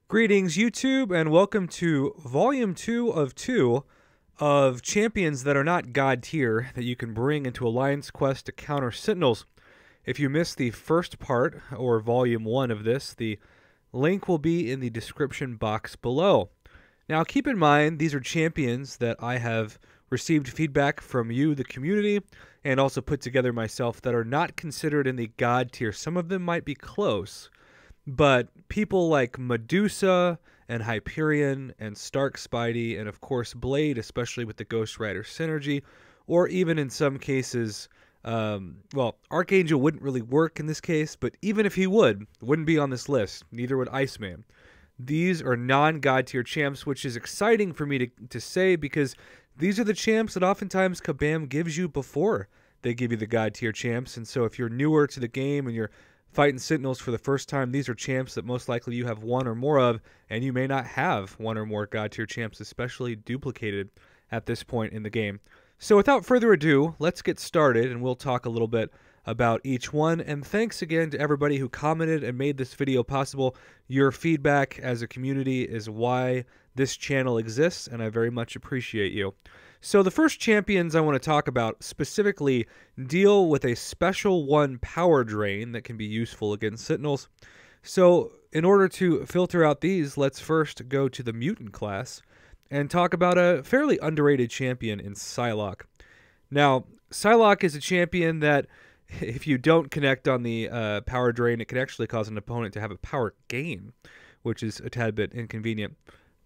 Greetings, YouTube, and welcome to Volume 2 of 2 of champions that are not God tier that you can bring into Alliance Quest to counter Sentinels. If you missed the first part, or Volume 1 of this, the link will be in the description box below. Now, keep in mind, these are champions that I have received feedback from you, the community, and also put together myself that are not considered in the God tier. Some of them might be close. But people like Medusa and Hyperion and Stark Spidey and, of course, Blade, especially with the Ghost Rider synergy, or even in some cases, well, Archangel wouldn't really work in this case, but even if he would, wouldn't be on this list. Neither would Iceman. These are non-God tier champs, which is exciting for me to say because these are the champs that oftentimes Kabam gives you before they give you the God tier champs. And so if you're newer to the game and you're fighting Sentinels for the first time, these are champs that most likely you have one or more of, and you may not have one or more God tier champs, especially duplicated at this point in the game. So without further ado, let's get started, and we'll talk a little bit about each one. And thanks again to everybody who commented and made this video possible. Your feedback as a community is why this channel exists, and I very much appreciate you. So the first champions I want to talk about specifically deal with a special one power drain that can be useful against Sentinels. So in order to filter out these, let's first go to the mutant class and talk about a fairly underrated champion in Psylocke. Now, Psylocke is a champion that if you don't connect on the power drain, it can actually cause an opponent to have a power gain, which is a tad bit inconvenient.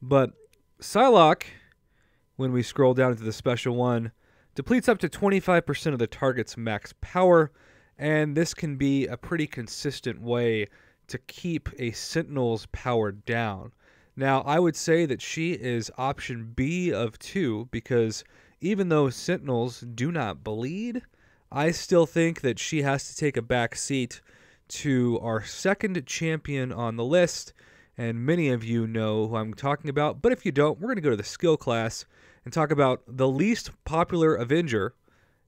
But Psylocke, when we scroll down to the special one, depletes up to 25% of the target's max power, and this can be a pretty consistent way to keep a Sentinel's power down. Now, I would say that she is option B of 2, because even though Sentinels do not bleed, I still think that she has to take a back seat to our second champion on the list, and many of you know who I'm talking about, but if you don't, we're going to go to the skill class and talk about the least popular Avenger,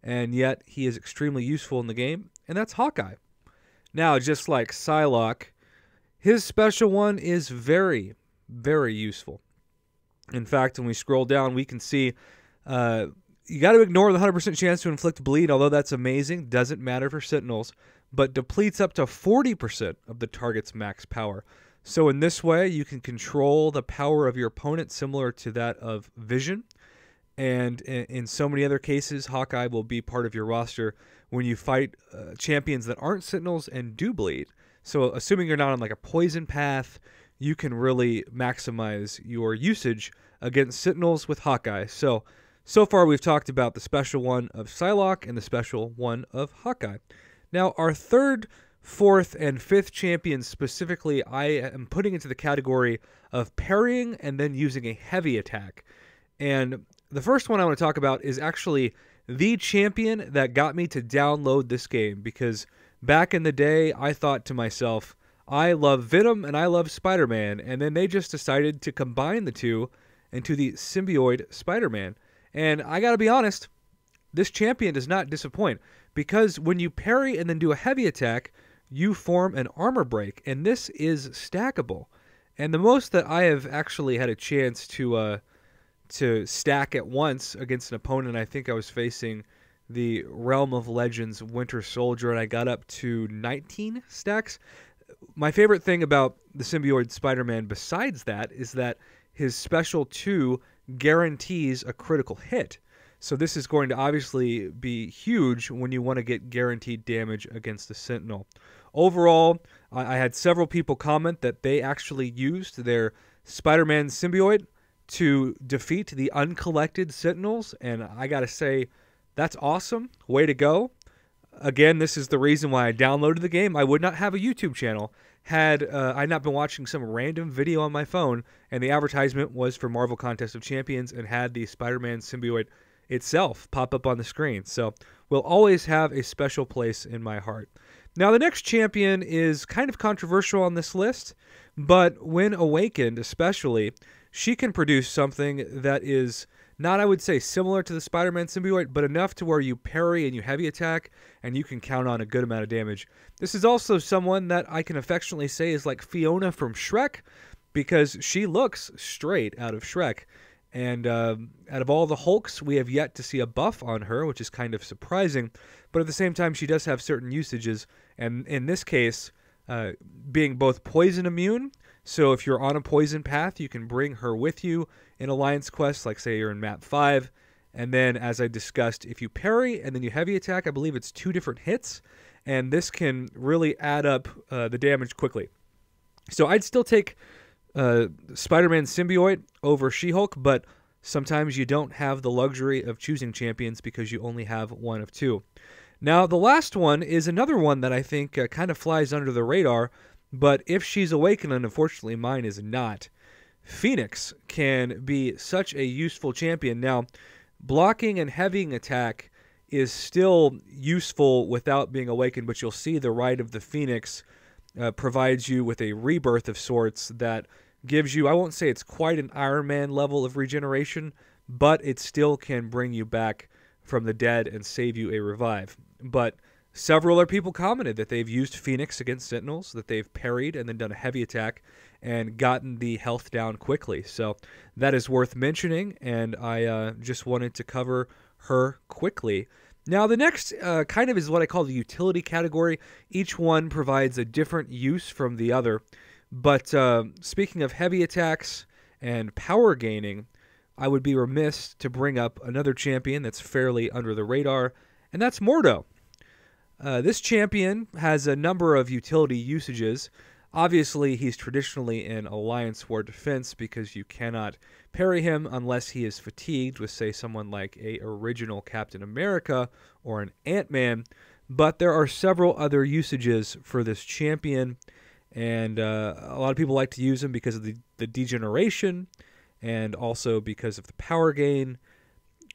and yet he is extremely useful in the game, and that's Hawkeye. Now, just like Psylocke, his special one is very, very useful. In fact, when we scroll down, we can see you got to ignore the 100% chance to inflict bleed, although that's amazing. Doesn't matter for Sentinels, but depletes up to 40% of the target's max power. So in this way, you can control the power of your opponent similar to that of Vision. And in so many other cases, Hawkeye will be part of your roster when you fight champions that aren't Sentinels and do bleed. So assuming you're not on like a poison path, you can really maximize your usage against Sentinels with Hawkeye. So far we've talked about the special one of Psylocke and the special one of Hawkeye. Now our third, fourth, and fifth champions specifically, I am putting into the category of parrying and then using a heavy attack. And the first one I want to talk about is actually the champion that got me to download this game, because back in the day, I thought to myself, I love Venom and I love Spider-Man, and then they just decided to combine the two into the Symbiote Spider-Man. And I gotta be honest, this champion does not disappoint, because when you parry and then do a heavy attack, you form an armor break, and this is stackable. And the most that I have actually had a chance to stack at once against an opponent, I think I was facing the Realm of Legends Winter Soldier, and I got up to 19 stacks. My favorite thing about the Symbiote Spider-Man besides that is that his special 2 guarantees a critical hit. So this is going to obviously be huge when you want to get guaranteed damage against the Sentinel. Overall, I had several people comment that they actually used their Spider-Man Symbiote to defeat the uncollected Sentinels, and I gotta say, that's awesome. Way to go. Again, this is the reason why I downloaded the game. I would not have a YouTube channel had I not been watching some random video on my phone, and the advertisement was for Marvel Contest of Champions and had the Spider-Man Symbiote itself pop up on the screen. So we'll always have a special place in my heart. Now, the next champion is kind of controversial on this list, but when awakened especially, she can produce something that is not, I would say, similar to the Spider-Man Symbiote, but enough to where you parry and you heavy attack, and you can count on a good amount of damage. This is also someone that I can affectionately say is like Fiona from Shrek, because she looks straight out of Shrek. And out of all the Hulks, we have yet to see a buff on her, which is kind of surprising. But at the same time, she does have certain usages. And in this case, being both poison immune, so if you're on a poison path, you can bring her with you in Alliance quests, like say you're in map 5. And then, as I discussed, if you parry and then you heavy attack, I believe it's 2 different hits. And this can really add up the damage quickly. So I'd still take Spider-Man Symbiote over She-Hulk, but sometimes you don't have the luxury of choosing champions because you only have one of 2. Now, the last one is another one that I think kind of flies under the radar, but if she's awakened, and unfortunately mine is not, Phoenix can be such a useful champion. Now, blocking and heavying attack is still useful without being awakened, but you'll see the Rite of the Phoenix provides you with a rebirth of sorts that gives you, I won't say it's quite an Iron Man level of regeneration, but it still can bring you back from the dead and save you a revive. But several other people commented that they've used Phoenix against Sentinels, that they've parried and then done a heavy attack and gotten the health down quickly. So that is worth mentioning, and I just wanted to cover her quickly. Now, the next kind of is what I call the utility category. Each one provides a different use from the other. But speaking of heavy attacks and power gaining, I would be remiss to bring up another champion that's fairly under the radar, and that's Mordo. This champion has a number of utility usages. Obviously, he's traditionally in Alliance War Defense because you cannot parry him unless he is fatigued with, say, someone like a original Captain America or an Ant-Man. But there are several other usages for this champion, and a lot of people like to use him because of the degeneration and also because of the power gain.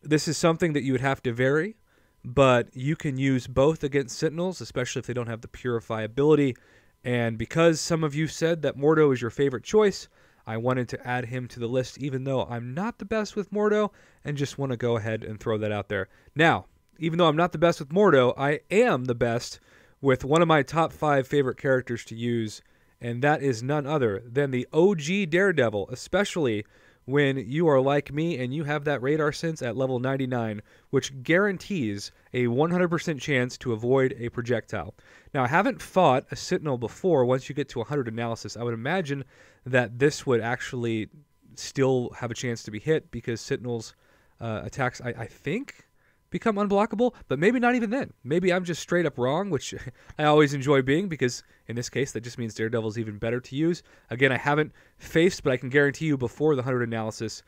This is something that you would have to vary, but you can use both against Sentinels, especially if they don't have the Purify ability. And because some of you said that Mordo is your favorite choice, I wanted to add him to the list, even though I'm not the best with Mordo, and just want to go ahead and throw that out there. Now, even though I'm not the best with Mordo, I am the best with one of my top 5 favorite characters to use, and that is none other than the OG Daredevil, especially when you are like me and you have that radar sense at level 99, which guarantees a 100% chance to avoid a projectile. Now, I haven't fought a Sentinel before. Once you get to 100 analysis, I would imagine that this would actually still have a chance to be hit because Sentinels' attacks, I think, become unblockable, but maybe not even then. Maybe I'm just straight up wrong, which I always enjoy being, because in this case, that just means Daredevil's even better to use. Again, I haven't faced, but I can guarantee you before the 100 analysis,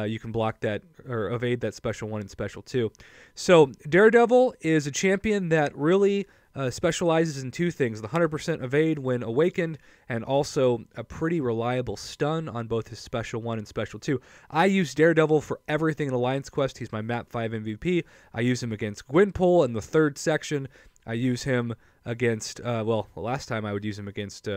you can block that or evade that special 1 and special 2. So Daredevil is a champion that really specializes in 2 things: the 100% evade when awakened, and also a pretty reliable stun on both his special 1 and special 2. I use Daredevil for everything in Alliance Quest. He's my map 5 MVP. I use him against Gwenpool in the 3rd section. I use him against, well, last time I would use him against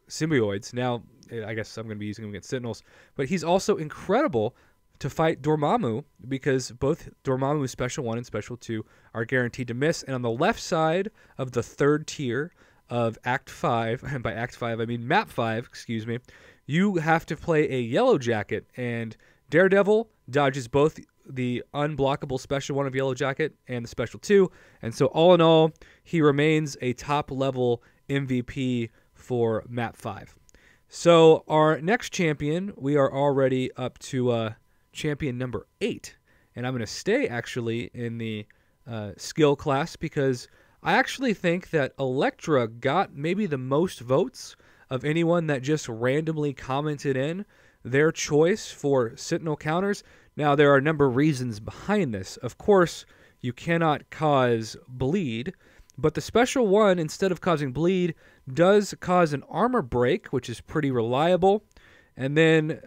symbioids. Now, I guess I'm going to be using him against Sentinels. But he's also incredible to fight Dormammu, because both Dormammu's special 1 and special 2 are guaranteed to miss. And on the left side of the 3rd tier of Act 5, and by Act 5 I mean Map 5, excuse me, you have to play a Yellow Jacket, and Daredevil dodges both the unblockable special 1 of Yellow Jacket and the special 2, and so all in all, he remains a top-level MVP for Map 5. So our next champion, we are already up to champion number 8, and I'm going to stay actually in the skill class because I actually think that Elektra got maybe the most votes of anyone that just randomly commented in their choice for Sentinel counters. Now, there are a number of reasons behind this. Of course, you cannot cause bleed, but the special 1, instead of causing bleed, does cause an armor break, which is pretty reliable. And then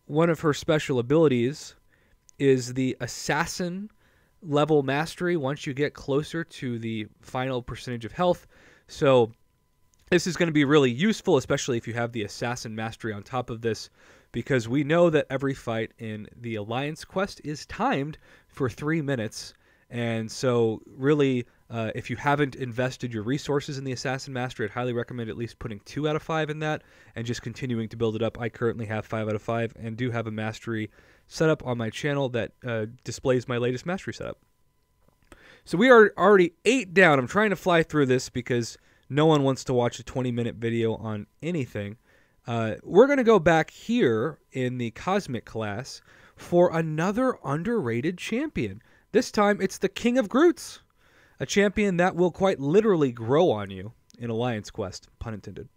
one of her special abilities is the assassin level mastery once you get closer to the final percentage of health. So this is going to be really useful, especially if you have the assassin mastery on top of this, because we know that every fight in the Alliance quest is timed for 3 minutes. And so really If you haven't invested your resources in the Assassin Mastery, I'd highly recommend at least putting 2 out of 5 in that and just continuing to build it up. I currently have 5 out of 5 and do have a mastery setup on my channel that displays my latest mastery setup. So we are already 8 down. I'm trying to fly through this because no one wants to watch a 20-minute video on anything. We're going to go back here in the Cosmic class for another underrated champion. This time it's the King of Groots, a champion that will quite literally grow on you in Alliance Quest, pun intended.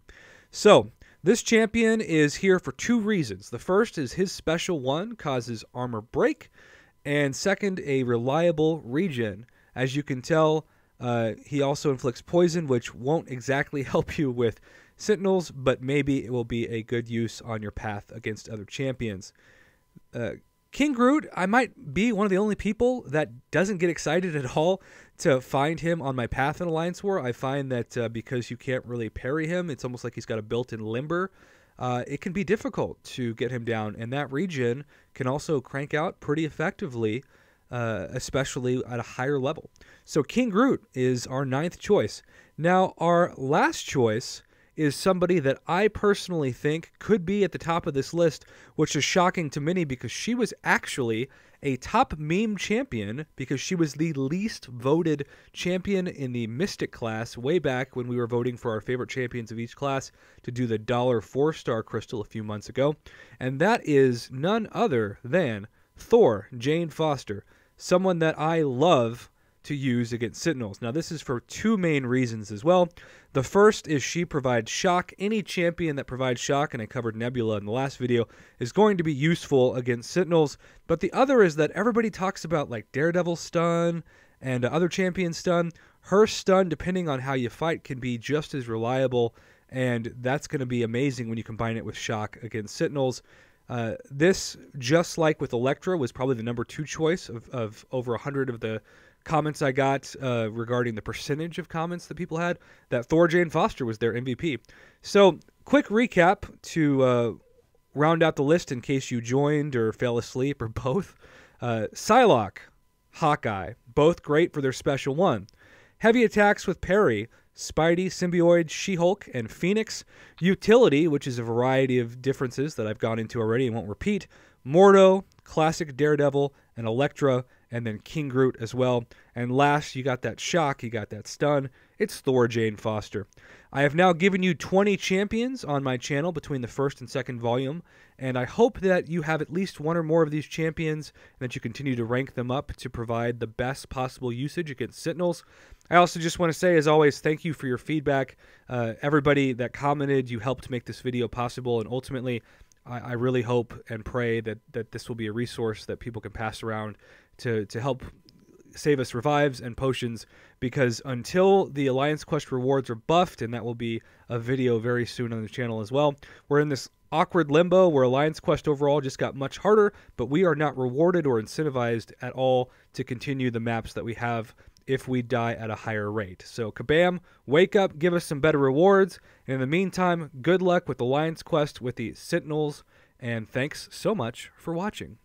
So this champion is here for 2 reasons. The first is his special 1 causes armor break, and second, a reliable regen. As you can tell, he also inflicts poison, which won't exactly help you with Sentinels, but maybe it will be a good use on your path against other champions. King Groot, I might be one of the only people that doesn't get excited at all to find him on my path in Alliance War. I find that because you can't really parry him, it's almost like he's got a built-in limber. It can be difficult to get him down, and that regen can also crank out pretty effectively, especially at a higher level. So King Groot is our 9th choice. Now, our last choice is somebody that I personally think could be at the top of this list, which is shocking to many because she was actually a top meme champion because she was the least voted champion in the Mystic class way back when we were voting for our favorite champions of each class to do the $1 4-star crystal a few months ago. And that is none other than Thor, Jane Foster, someone that I love to use against Sentinels. Now, this is for 2 main reasons as well. The first is she provides shock. Any champion that provides shock, and I covered Nebula in the last video, is going to be useful against Sentinels. But the other is that everybody talks about like Daredevil stun and other champion stun. Her stun, depending on how you fight, can be just as reliable, and that's going to be amazing when you combine it with shock against Sentinels. This, just like with Elektra, was probably the number 2 choice of over 100 of the comments I got regarding the percentage of comments that people had, that Thor Jane Foster was their MVP. So, quick recap to round out the list in case you joined or fell asleep or both. Psylocke, Hawkeye, both great for their special 1. Heavy attacks with parry, Spidey, Symbiote, She-Hulk, and Phoenix. Utility, which is a variety of differences that I've gone into already and won't repeat. Mordo, classic Daredevil, and Elektra, and then King Groot as well. And last, you got that shock, you got that stun. It's Thor Jane Foster. I have now given you 20 champions on my channel between the 1st and 2nd volume, and I hope that you have at least 1 or more of these champions and that you continue to rank them up to provide the best possible usage against Sentinels. I also just want to say, as always, thank you for your feedback. Everybody that commented, you helped make this video possible, and ultimately, I really hope and pray that this will be a resource that people can pass around to help save us revives and potions, because until the Alliance Quest rewards are buffed, and that will be a video very soon on the channel as well, we're in this awkward limbo where Alliance Quest overall just got much harder, but we are not rewarded or incentivized at all to continue the maps that we have if we die at a higher rate. So kabam, wake up, give us some better rewards, and in the meantime, good luck with Alliance Quest with the Sentinels, and thanks so much for watching.